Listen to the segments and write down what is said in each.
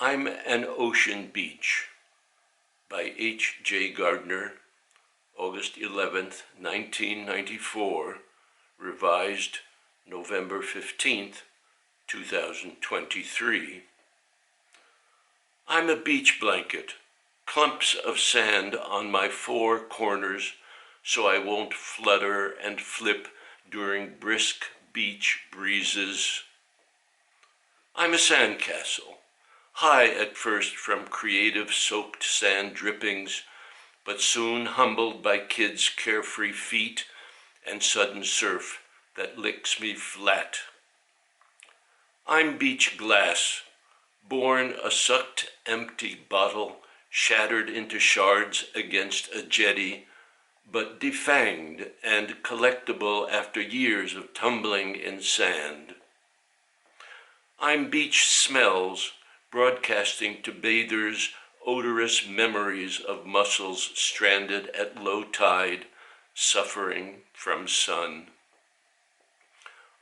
I'm an Ocean Beach by H.J. Gardner, August 11th, 1994, revised November 15th, 2023. I'm a beach blanket, clumps of sand on my four corners so I won't flutter and flip during brisk beach breezes. I'm a sandcastle, high at first from creative soaked sand drippings, but soon humbled by kids' carefree feet and sudden surf that licks me flat. I'm beach glass, born a sucked empty bottle shattered into shards against a jetty, but defanged and collectible after years of tumbling in sand. I'm beach smells, broadcasting to bathers odorous memories of mussels stranded at low tide, suffering from sun.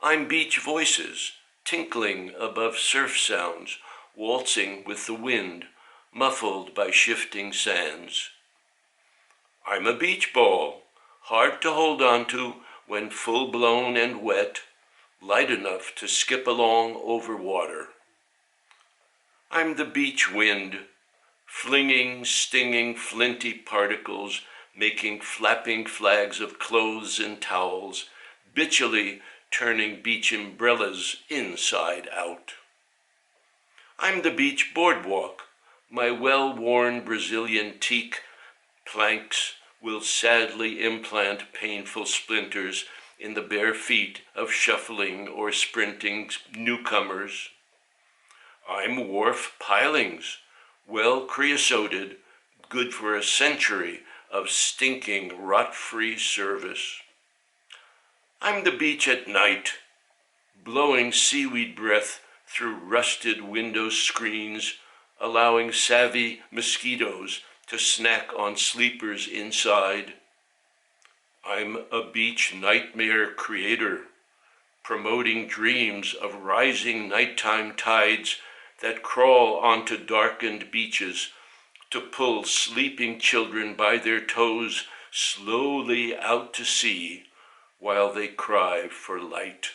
I'm beach voices, tinkling above surf sounds, waltzing with the wind, muffled by shifting sands. I'm a beach ball, hard to hold on to when full-blown and wet, light enough to skip along over water. I'm the beach wind, flinging, stinging, flinty particles, making flapping flags of clothes and towels, bitchily turning beach umbrellas inside out. I'm the beach boardwalk, my well-worn Brazilian teak planks will sadly implant painful splinters in the bare feet of shuffling or sprinting newcomers. I'm wharf pilings, well creosoted, good for a century of stinking, rot-free service. I'm the beach at night, blowing seaweed breath through rusted window screens, allowing savvy mosquitoes to snack on sleepers inside. I'm a beach nightmare creator, promoting dreams of rising nighttime tides that crawl onto darkened beaches to pull sleeping children by their toes slowly out to sea while they cry for light.